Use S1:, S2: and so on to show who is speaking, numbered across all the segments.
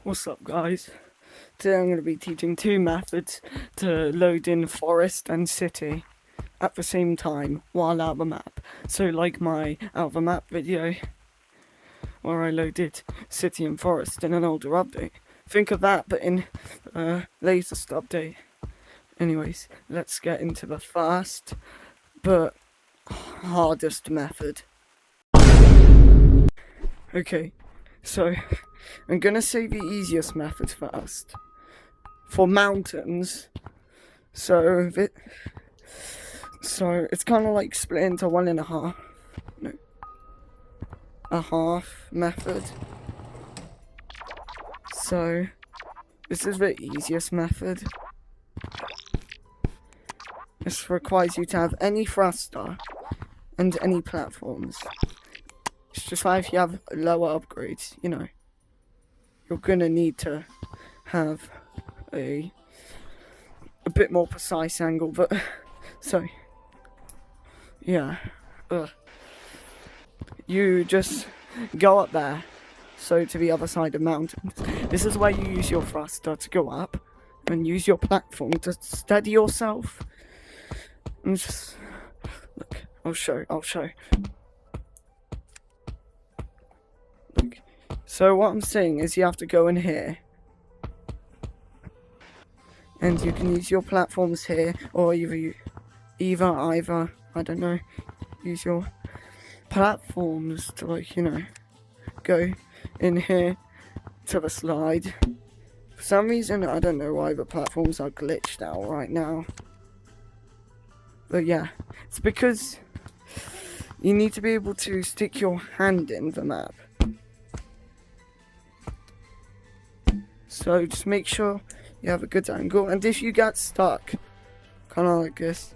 S1: What's up, guys? Today I'm going to be teaching two methods to load in forest and city at the same time while out of the map. So like my out of the map video where I loaded city and forest in an older update. Think of that but in latest update. Anyways, let's get into the first but hardest method. Okay, so I'm gonna say the easiest method first. For mountains, so it's kind of like split into a half method. So this is the easiest method. This requires you to have any thruster and any platforms. It's just like if you have lower upgrades, you know, you're gonna need to have a bit more precise angle, but so yeah, you just go up there, so to the other side of mountains. This is where you use your thruster to go up and use your platform to steady yourself. And just look, I'll show. Look. So what I'm saying is you have to go in here. And you can use your platforms here, or either, I don't know, use your platforms to, like, you know, go in here to the slide. For some reason, I don't know why the platforms are glitched out right now. But yeah, it's because you need to be able to stick your hand in the map. So just make sure you have a good angle, and if you get stuck, kind of like this,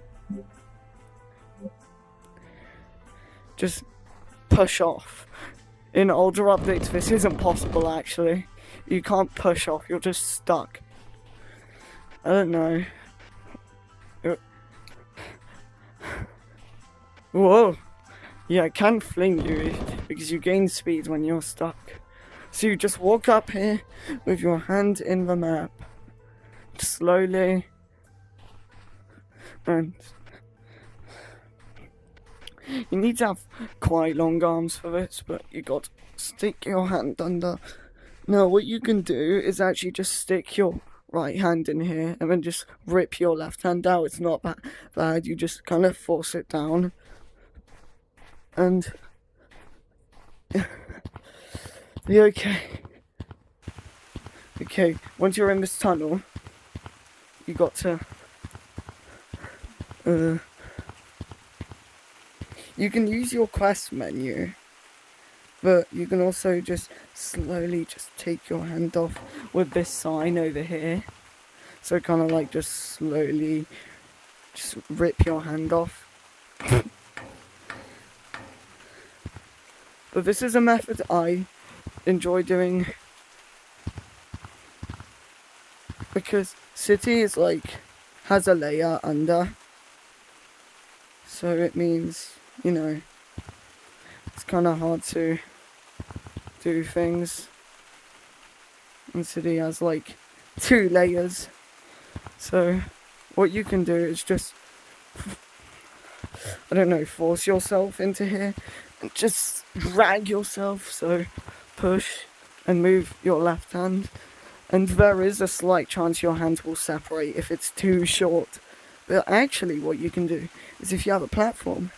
S1: just push off. In older updates, this isn't possible actually. You can't push off, you're just stuck. I don't know. Whoa! Yeah, it can fling you because you gain speed when you're stuck. So you just walk up here with your hand in the map. Slowly, and you need to have quite long arms for this, but you got to stick your hand under. Now what you can do is actually just stick your right hand in here and then just rip your left hand out. It's not that bad, you just kind of force it down and be okay. Okay, once you're in this tunnel, you got to you can use your quest menu, but you can also just slowly just take your hand off with this sign over here. So kind of like just slowly just rip your hand off. But this is a method I enjoy doing because city is like has a layer under, so it means, you know, it's kind of hard to do things, and city has like 2 layers. So what you can do is just, I don't know, force yourself into here and just drag yourself, so push and move your left hand. And there is a slight chance your hands will separate if it's too short. But actually what you can do is if you have a platform,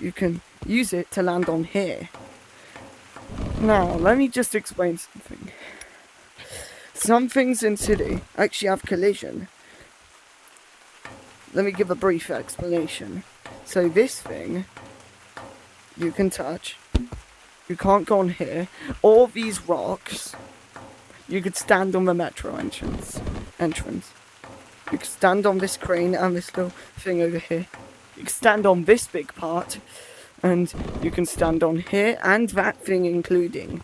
S1: you can use it to land on here. Now, let me just explain something. Some things in city actually have collision. Let me give a brief explanation. So this thing, you can touch. You can't go on here. All these rocks, you could stand on the metro entrance. You could stand on this crane and this little thing over here. You can stand on this big part, and you can stand on here and that thing including.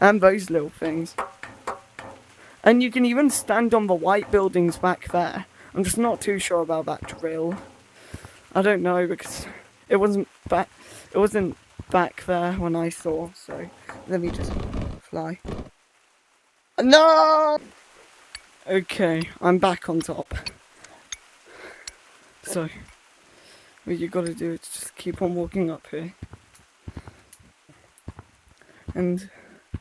S1: And those little things. And you can even stand on the white buildings back there. I'm just not too sure about that drill. I don't know because it wasn't back there when I saw, so let me just fly. No! Okay, I'm back on top. So, what you gotta do is just keep on walking up here. And,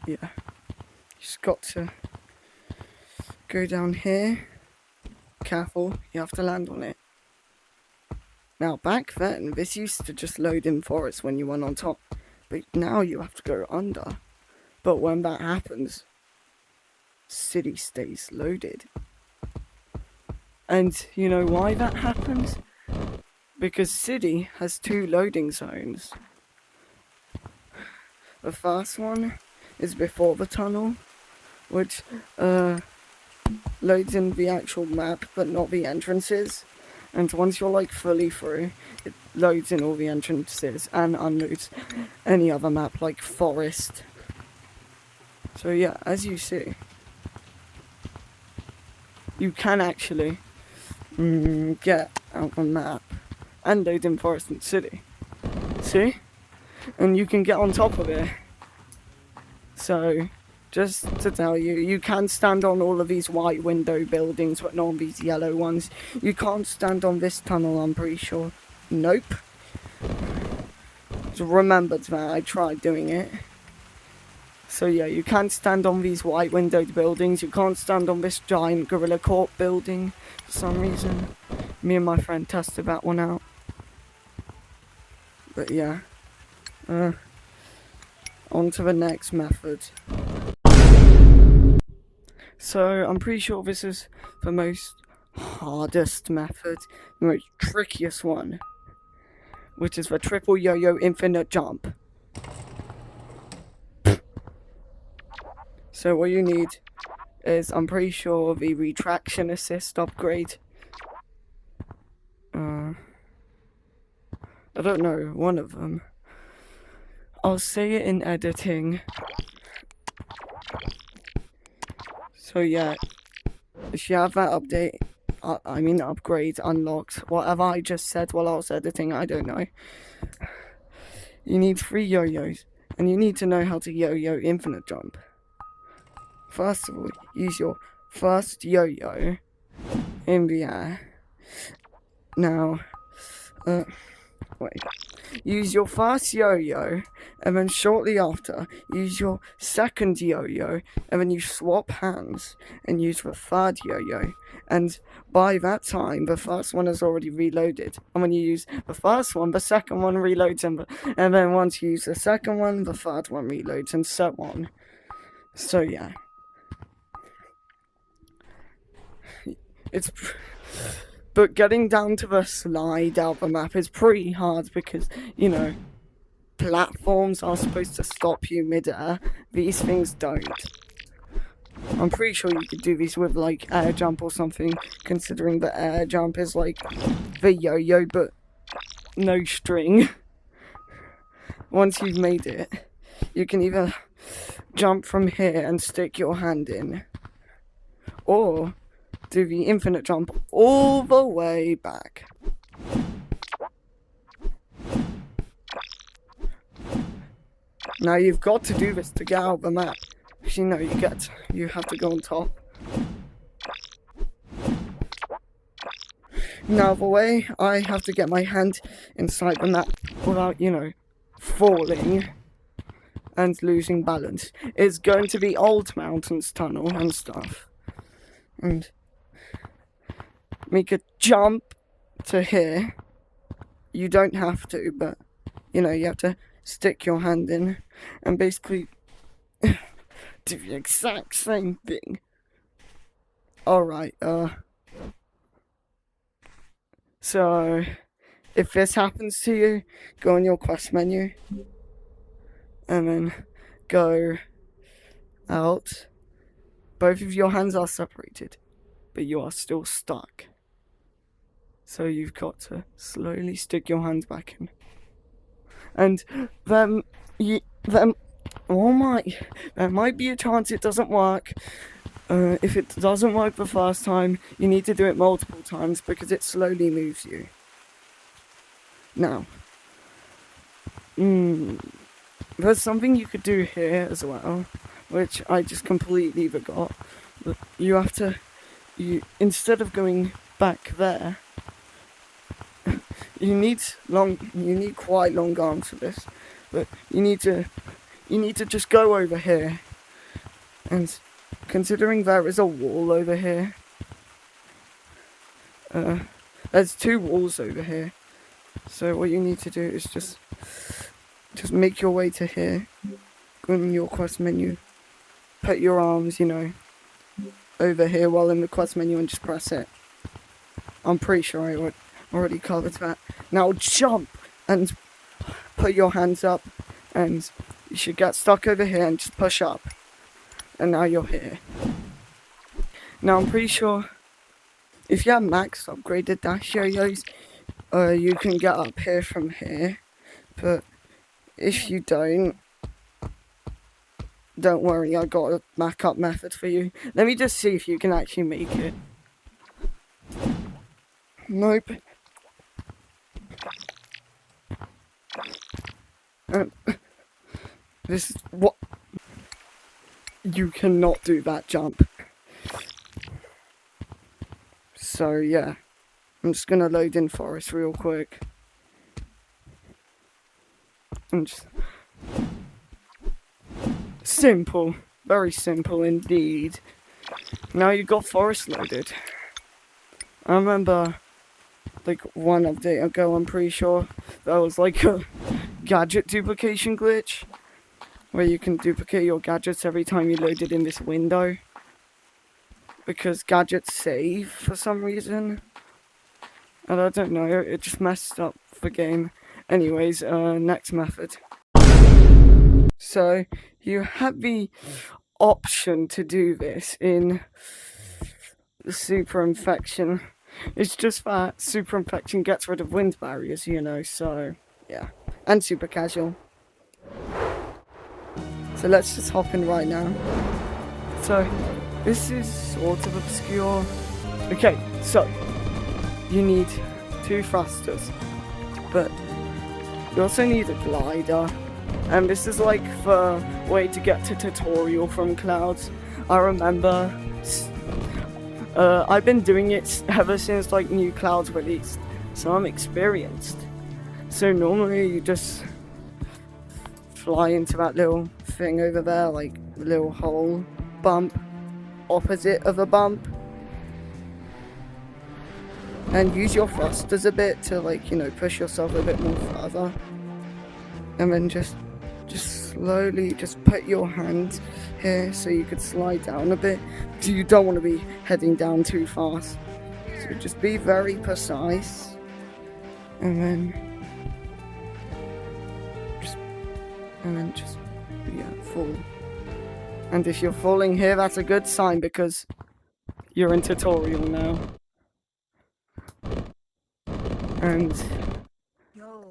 S1: yeah. You just got to go down here. Careful, you have to land on it. Now, back then, this used to just load in forests when you went on top. But now you have to go under. But when that happens, city stays loaded. And you know why that happens? Because city has 2 loading zones. The first one is before the tunnel, which loads in the actual map but not the entrances. And once you're like fully through, it loads in all the entrances and unloads any other map like forest. So yeah, as you see, you can actually get out the map and load in forest and city. See? And you can get on top of it. So, just to tell you, you can stand on all of these white window buildings, but not on these yellow ones. You can't stand on this tunnel, I'm pretty sure. Nope. Just remembered that, I tried doing it. So yeah, you can't stand on these white windowed buildings. You can't stand on this giant Gorilla Corp building for some reason. Me and my friend tested that one out. But yeah. On to the next method. So I'm pretty sure this is the most hardest method, the most trickiest one, which is the triple yo-yo infinite jump. So what you need is, I'm pretty sure, the retraction assist upgrade. I don't know, one of them. I'll say it in editing. So yeah, if you have that update, upgrade unlocked, whatever I just said while I was editing, I don't know. You need 3 yo-yos, and you need to know how to yo-yo infinite jump. First of all, use your first yo-yo in the air. Now, use your first yo-yo, and then shortly after, use your second yo-yo, and then you swap hands and use the third yo-yo. And by that time, the first one is already reloaded. And when you use the first one, the second one reloads, and then once you use the second one, the third one reloads, and so on. So yeah. But getting down to the slide out the map is pretty hard because, you know, platforms are supposed to stop you mid-air. These things don't. I'm pretty sure you could do these with, like, air jump or something, considering the air jump is like the yo-yo, but no string. Once you've made it, you can either jump from here and stick your hand in, or do the infinite jump all the way back. Now you've got to do this to get out the map. You know, you have to go on top. Now the way I have to get my hand inside the map without, you know, falling and losing balance is going to be Old Mountains Tunnel and stuff. And make a jump to here. You don't have to, but, you know, you have to stick your hand in and basically do the exact same thing. Alright, so, if this happens to you, go on your quest menu, and then go out. Both of your hands are separated, but you are still stuck. So you've got to slowly stick your hands back in. And there might be a chance it doesn't work. If it doesn't work the first time, you need to do it multiple times because it slowly moves you. Now, there's something you could do here as well, which I just completely forgot. But you have to, instead of going back there, you need quite long arms for this, but you need to just go over here, and considering there is a wall over here, there's 2 walls over here, so what you need to do is just make your way to here, go in your quest menu, put your arms, over here while in the quest menu and just press it. I'm pretty sure I already covered that. Now jump and put your hands up, and you should get stuck over here and just push up. And now you're here. Now I'm pretty sure if you have max upgraded dash yo-yos, you can get up here from here. But if you don't worry, I got a backup method for you. Let me just see if you can actually make it. Nope. This is what... You cannot do that jump. So yeah, I'm just gonna load in Forest real quick. And just... Simple. Very simple indeed. Now you got Forest loaded. I remember, like, one update ago, I'm pretty sure, that was like a gadget duplication glitch, where you can duplicate your gadgets every time you load it in this window, because gadgets save for some reason, and I don't know, it just messed up the game. Anyways, next method. So, you have the option to do this in the super infection. It's just that super infection gets rid of wind barriers, so yeah. And super casual. So let's just hop in right now. So this is sort of obscure. Okay, so you need 2 thrusters, but you also need a glider. And this is like the way to get to tutorial from Clouds. I remember I've been doing it ever since like new Clouds released, so I'm experienced. So normally you just fly into that little thing over there, like the little hole bump opposite of a bump, and use your thrusters a bit to, like, push yourself a bit more further, and then just slowly just put your hand here so you could slide down a bit. You don't want to be heading down too fast, so just be very precise, and then just fall. And if you're falling here, that's a good sign, because you're in tutorial now. And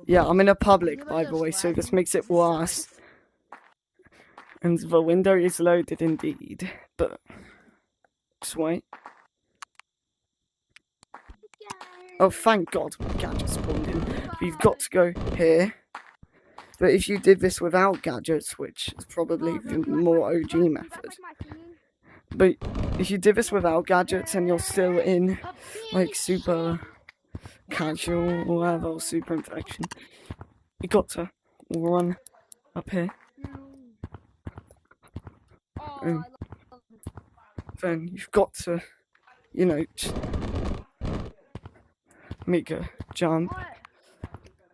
S1: yeah, I'm in a public, by the way, so this makes it worse. And the window is loaded indeed, but just wait. Oh, thank God, my gadget spawned in. But you've got to go here. But if you did this without gadgets, which is probably the more OG method, but if you did this without gadgets and you're still in, like, super casual or whatever, or super infection, you got to run up here. And then you've got to, just make a jump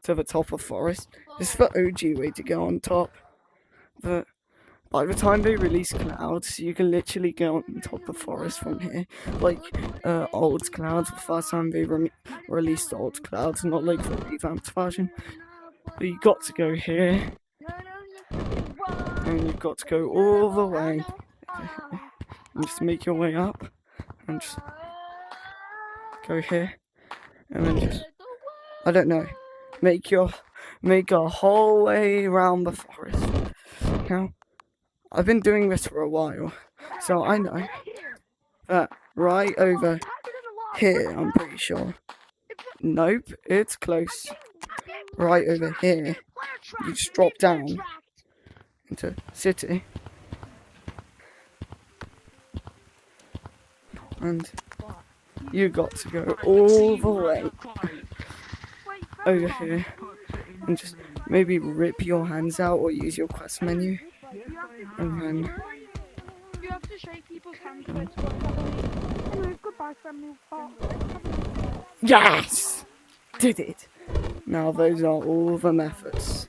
S1: to the top of Forest. This is the OG way to go on top. But by the time they release Clouds, you can literally go on top of Forest from here. Like old Clouds, the first time they released old Clouds, not like the revamped version. But you got to go here. And you've got to go all the way. And just make your way up. And just go here. And then just, I don't know, make a whole way around the forest. Now, I've been doing this for a while, so I know that right over here, I'm pretty sure. Nope, it's close. Right over here, you just drop down into city. and you got to go all the way over here and just maybe rip your hands out or use your quest menu, and then
S2: You have to shake people's hands for it to work. Anyway, goodbye, friendly bot.
S1: yes, did it. Now those are all the methods.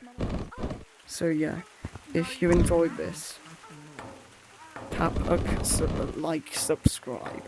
S1: So yeah, if you enjoyed this, tap a like, subscribe.